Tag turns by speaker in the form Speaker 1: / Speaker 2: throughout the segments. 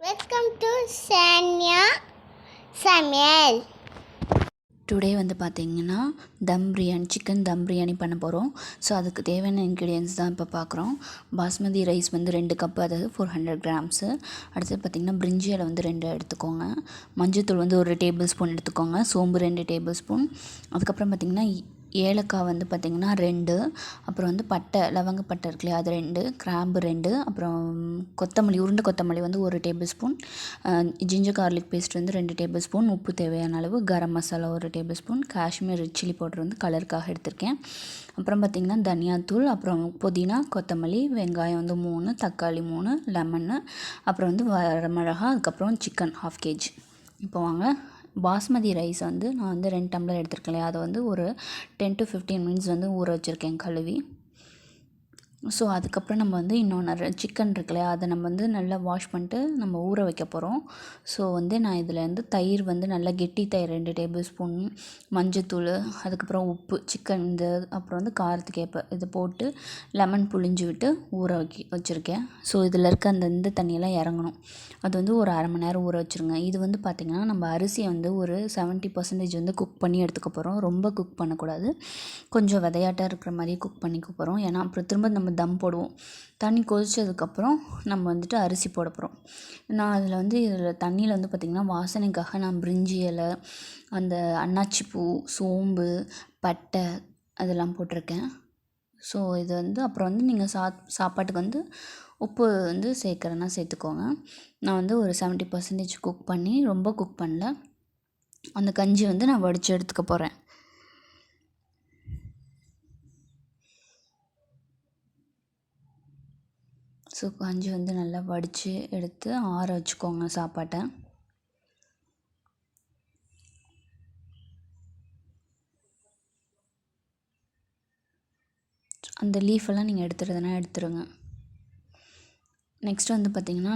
Speaker 1: Welcome to சமையல்.
Speaker 2: Today வந்து பார்த்திங்கன்னா தம் பிரியாணி சிக்கன் தம் பிரியாணி பண்ண போகிறோம். ஸோ அதுக்கு தேவையான இன்க்ரீடியன்ஸ் தான் இப்போ பார்க்குறோம். பாஸ்மதி ரைஸ் வந்து 2 கப்பு, அதாவது 400 கிராம்ஸு. அடுத்தது பார்த்திங்கன்னா பிரிஞ்சி இலை வந்து 2 எடுத்துக்கோங்க. மஞ்சள்தூள் வந்து 1 டேபிள் ஸ்பூன் எடுத்துக்கோங்க. சோம்பு 2 டேபிள் ஸ்பூன். அதுக்கப்புறம் பார்த்திங்கன்னா ஏலக்காய் வந்து பார்த்திங்கன்னா 2, அப்புறம் வந்து பட்டை, லவங்க பட்டை இருக்கு இல்லையா, அது 2, கிராம்பு 2, அப்புறம் கொத்தமல்லி, உருண்டை கொத்தமல்லி வந்து 1 tablespoon, ginger garlic paste வந்து 2 டேபிள் ஸ்பூன், உப்பு தேவையான அளவு, garam masala 1 tablespoon, Kashmir red chilli powder வந்து கலருக்காக எடுத்திருக்கேன். அப்புறம் பார்த்திங்கன்னா தனியாத்தூள், அப்புறம் புதினா, கொத்தமல்லி, வெங்காயம் வந்து 3, தக்காளி 3, லெமன்னு, அப்புறம் வந்து வரமிளகா, அதுக்கப்புறம் சிக்கன் 1/2 kg. இப்போ வாங்க, பாஸ்மதி ரைஸ் வந்து நான் வந்து 2 டம்ளர் எடுத்துருக்கேன் இல்லையா, அதை வந்து ஒரு 10 to 15 மினிட்ஸ் வந்து ஊற வச்சுருக்கேன் கழுவி. ஸோ அதுக்கப்புறம் நம்ம வந்து இன்னொன்று சிக்கன் இருக்கு இல்லையா, அதை நம்ம வந்து நல்லா வாஷ் பண்ணிட்டு நம்ம ஊற வைக்க போகிறோம். ஸோ வந்து நான் இதில் வந்து தயிர் வந்து நல்லா கெட்டி தயிர் 2 டேபிள் ஸ்பூன், மஞ்சத்தூள், அதுக்கப்புறம் உப்பு, சிக்கன் இந்த அப்புறம் வந்து காரத்துக்கு ஏற்ப இது போட்டு லெமன் புழிஞ்சு விட்டு ஊற வச்சுருக்கேன். ஸோ இதில் இருக்க அந்த இந்த தண்ணியெல்லாம் இறங்கணும். அது வந்து ஒரு அரை மணி நேரம் ஊற வச்சுருங்க. இது வந்து பார்த்திங்கன்னா நம்ம அரிசியை வந்து ஒரு 70% வந்து குக் பண்ணி எடுத்துக்க போகிறோம். ரொம்ப குக் பண்ணக்கூடாது, கொஞ்சம் விதையாட்டாக இருக்கிற மாதிரி குக் பண்ணிக்க போகிறோம். ஏன்னா அப்புறம் திரும்ப நம்ம தம் போடுவோம். தண்ணி கொதிச்சதுக்கப்புறம் நம்ம வந்துட்டு அரிசி போட போகிறோம். நான் இதில் தண்ணியில் வந்து பார்த்திங்கன்னா வாசனைக்காக நான் பிரிஞ்சி இலை, அந்த அன்னாச்சி பூ, சோம்பு, பட்டை அதெல்லாம் போட்டிருக்கேன். ஸோ இது வந்து அப்புறம் வந்து நீங்கள் சாப்பாட்டுக்கு வந்து உப்பு வந்து சேர்க்குறேன்னா சேர்த்துக்கோங்க. நான் வந்து ஒரு 70% குக் பண்ணி, ரொம்ப குக் பண்ணல. அந்த கஞ்சி வந்து நான் வடித்து எடுத்துக்க போகிறேன். ஸோ கஞ்சி வந்து நல்லா வடித்து எடுத்து ஆற வச்சுக்கோங்க சாப்பாட்டை. அந்த லீஃபெல்லாம் நீங்கள் எடுத்துகிறதுனா எடுத்துருங்க. நெக்ஸ்ட்டு வந்து பார்த்திங்கன்னா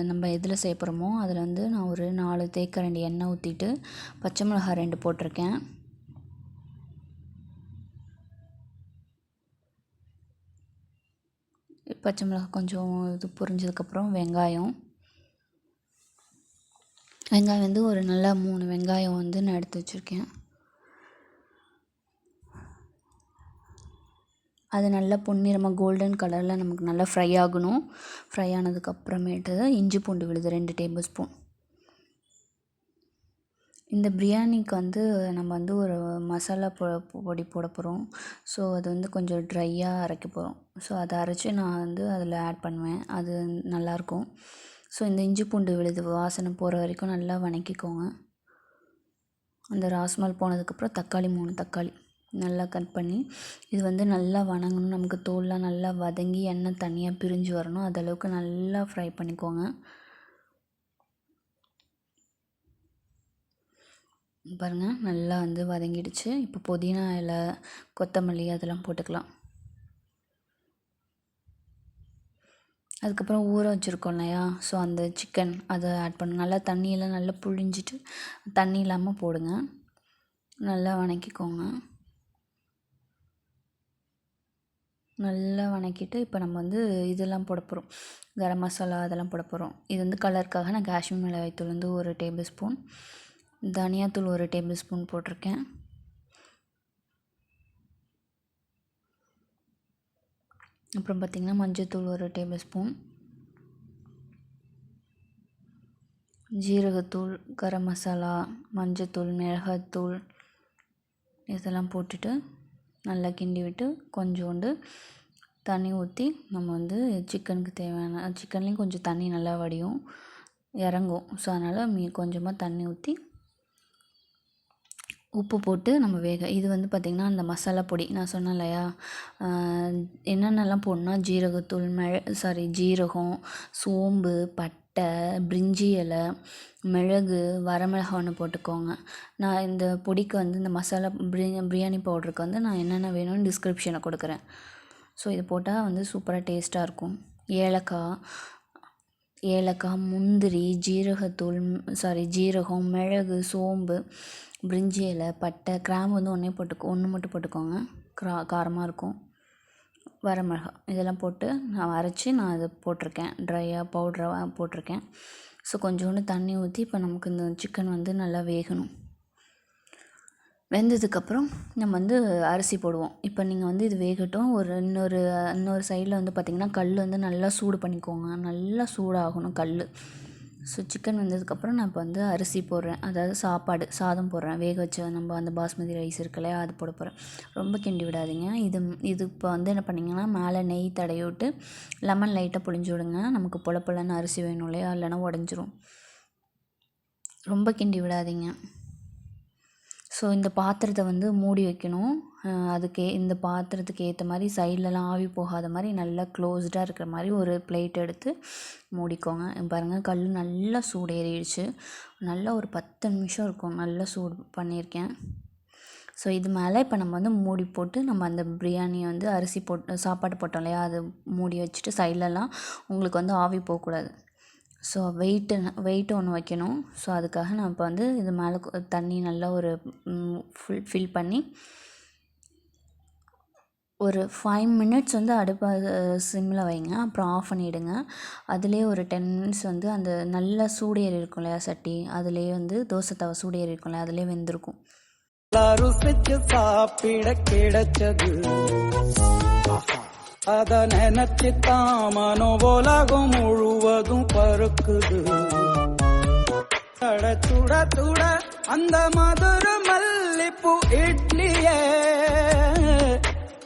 Speaker 2: நம்ம எதில் செய்ய போகிறோமோ அதில் வந்து நான் ஒரு 4 தேக்கரண்டி எண்ணெய் ஊற்றிட்டு பச்சை மிளகாய் 2 போட்டிருக்கேன். பச்சை மிளகாய் கொஞ்சம் இது பொரிஞ்சதுக்கப்புறம் வெங்காயம் வந்து ஒரு நல்லா 3 வெங்காயம் வந்து நான் எடுத்து வச்சுருக்கேன். அது நல்லா பொன்னிறமாக கோல்டன் கலரில் நமக்கு நல்லா ஃப்ரை ஆகணும். ஃப்ரை ஆனதுக்கப்புறமேட்டு இஞ்சி பூண்டு விழுது 2 டேபிள் ஸ்பூன். இந்த பிரியாணிக்கு வந்து நம்ம வந்து ஒரு மசாலா பொடி போட போகிறோம். ஸோ அது வந்து கொஞ்சம் ட்ரையாக அரைக்க போகிறோம். ஸோ அதை அரைச்சி நான் வந்து அதில் ஆட் பண்ணுவேன். அது நல்லாயிருக்கும். ஸோ இந்த இஞ்சி பூண்டு விழுது வாசனை போகிற வரைக்கும் நல்லா வதக்கிக்கோங்க. அந்த ராஸ்மல் போனதுக்கப்புறம் தக்காளி 3 தக்காளி நல்லா கட் பண்ணி இது வந்து நல்லா வதங்கணும். நமக்கு தோல்லாம் நல்லா வதங்கி எண்ணெய் தனியாக பிரிஞ்சு வரணும். அதளவுக்கு நல்லா ஃப்ரை பண்ணிக்கோங்க. பாருங்கள், நல்லா வந்து வதங்கிடுச்சு. இப்போ புதினா இலை, கொத்தமல்லி அதெல்லாம் போட்டுக்கலாம். அதுக்கப்புறம் ஊற வச்சுருக்கோம் இல்லையா, ஸோ அந்த சிக்கன் அதை ஆட் பண்ணணும். நல்லா தண்ணியெல்லாம் நல்லா புழிஞ்சிட்டு தண்ணி இல்லாமல் போடுங்க. நல்லா வதக்கிக்கோங்க. நல்லா வதக்கிட்டு இப்போ நம்ம வந்து இதெல்லாம் போட போகிறோம். கரம் மசாலா அதெல்லாம் போட போகிறோம். இது வந்து கலருக்காக நான் காஷ்மீர் மிளகாய்த்தூள் வந்து 1 டேபிள் ஸ்பூன், தனியாத்தூள் 1 டேபிள் ஸ்பூன் போட்டிருக்கேன். அப்புறம் பார்த்திங்கன்னா மஞ்சள்தூள் 1 டேபிள் ஸ்பூன், ஜீரகத்தூள், கரம் மசாலா, மஞ்சள்தூள், மிளகாய்த்தூள் இதெல்லாம் போட்டுட்டு நல்லா கிண்டி விட்டு கொஞ்சோண்டு தண்ணி ஊற்றி நம்ம வந்து சிக்கனுக்கு தேவையான சிக்கன்லேயும் கொஞ்சம் தண்ணி நல்லா வடியும், இறங்கும். ஸோ அதனால் கொஞ்சமாக தண்ணி ஊற்றி உப்பு போட்டு நம்ம இது வந்து பார்த்திங்கன்னா அந்த மசாலா பொடி நான் சொன்னேன் இல்லையா, என்னென்னலாம் போடணுன்னா ஜீரகத்தூள், ஜீரகம், சோம்பு, பட்டை, பிரிஞ்சி இலை, மிளகு, வரமிளகாய் 1 போட்டுக்கோங்க. நான் இந்த பொடிக்கு வந்து இந்த மசாலா பிரியாணி பவுடருக்கு வந்து நான் என்னென்ன வேணும்னு டிஸ்கிரிப்ஷனில் கொடுக்குறேன். ஸோ இது போட்டால் வந்து சூப்பராக டேஸ்ட்டாக இருக்கும். ஏலக்காய், முந்திரி, ஜீரகம், மிளகு, சோம்பு, பிரிஞ்சி இலை, பட்டை, கிராம்பு வந்து 1 மட்டும் போட்டுக்கோங்க. காரமாக இருக்கும். வரமிளகா இதெல்லாம் போட்டு நான் அரைச்சி நான் அதை போட்டிருக்கேன், ட்ரையாக பவுட்ராக போட்டிருக்கேன். ஸோ கொஞ்சோண்டு தண்ணி ஊற்றி இப்போ நமக்கு இந்த சிக்கன் வந்து நல்லா வேகணும். வெந்ததுக்கப்புறம் நம்ம வந்து அரிசி போடுவோம். இப்போ நீங்கள் வந்து இது வேகட்டும். இன்னொரு சைடில் வந்து பார்த்திங்கன்னா கல் வந்து நல்லா சூடு பண்ணிக்கோங்க, நல்லா சூடாகணும் கல். ஸோ சிக்கன் வெந்ததுக்கப்புறம் நான் இப்போ வந்து அரிசி போடுறேன், அதாவது சாதம் போடுறேன். வேக வச்ச நம்ம அந்த பாஸ்மதி ரைஸ் இருக்குல்லையா, அது போட போகிறேன். ரொம்ப கிண்டி விடாதீங்க. இது இப்போ வந்து என்ன பண்ணிங்கன்னா மேலே நெய் தடவி விட்டு லெமன் லைட்டாக புழிஞ்சு விடுங்க. நமக்கு பொலன்னு அரிசி வேணும் இல்லையா, இல்லைன்னா உடஞ்சிரும். ரொம்ப கிண்டி விடாதீங்க. ஸோ இந்த பாத்திரத்தை வந்து மூடி வைக்கணும். இந்த பாத்திரத்துக்கு ஏற்ற மாதிரி சைட்லலாம் ஆவி போகாத மாதிரி நல்லா க்ளோஸ்டாக இருக்கிற மாதிரி ஒரு பிளேட் எடுத்து மூடிக்கோங்க. பாருங்கள் கல் நல்லா சூடேறிடுச்சு. நல்லா ஒரு 10 நிமிஷம் இருக்கும் நல்லா சூடு பண்ணியிருக்கேன். ஸோ இது மேலே இப்போ நம்ம வந்து மூடி போட்டு நம்ம அந்த பிரியாணியை வந்து அரிசி சாப்பாடு போட்டோம் இல்லையா, அது மூடி வச்சுட்டு சைட்லலாம் உங்களுக்கு வந்து ஆவி போகக்கூடாது. ஸோ வெயிட்டு ஒன்று வைக்கணும். ஸோ அதுக்காக நான் இப்போ வந்து இது மேலே தண்ணி நல்லா ஒரு ஃபில் பண்ணி ஒரு 5 மினிட்ஸ் வந்து அடுப்பை சிம்மில் வைங்க. அப்புறம் ஆஃப் பண்ணிவிடுங்க. அதுலேயே ஒரு 10 மினிட்ஸ் வந்து அந்த நல்லா சூடேறி இருக்கும் இல்லையா சட்டி, அதுலேயே வந்து தோசை தவா சூடேறி இருக்கும் இல்லையா, அதுலேயே வெந்திருக்கும்.
Speaker 1: ருசிச்சு சாப்பிட கிடைச்சது அத நினைச்சுத்தான் மனோபோலகம் முழுவதும் பருக்குது. சுட சுட அந்த மதுர மல்லிப்பூ இட்லியே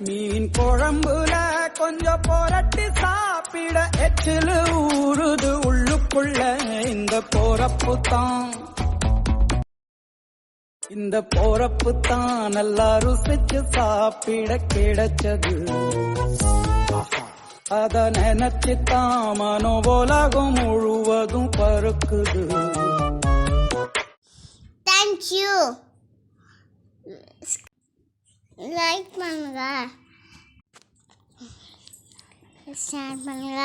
Speaker 1: மீன் குழம்புல கொஞ்சம் புரட்டி சாப்பிட எச்சிலு ஊறுது உள்ளுக்குள்ள. இந்த போறப்பு தான் நல்லா ருசிச்சு சாப்பிட கிடைச்சது. அத நினைச்சுத்தான் மனோபோலகம் முழுவதும் பருக்குது.
Speaker 3: தேங்க்யூ. லைக் பண்ணுங்க, ஷேர் பண்ணுங்க,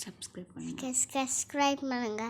Speaker 2: சப்ஸ்கிரைப் பண்ணுங்க.
Speaker 3: சப்ஸ்கிரைப் பண்ணுங்க.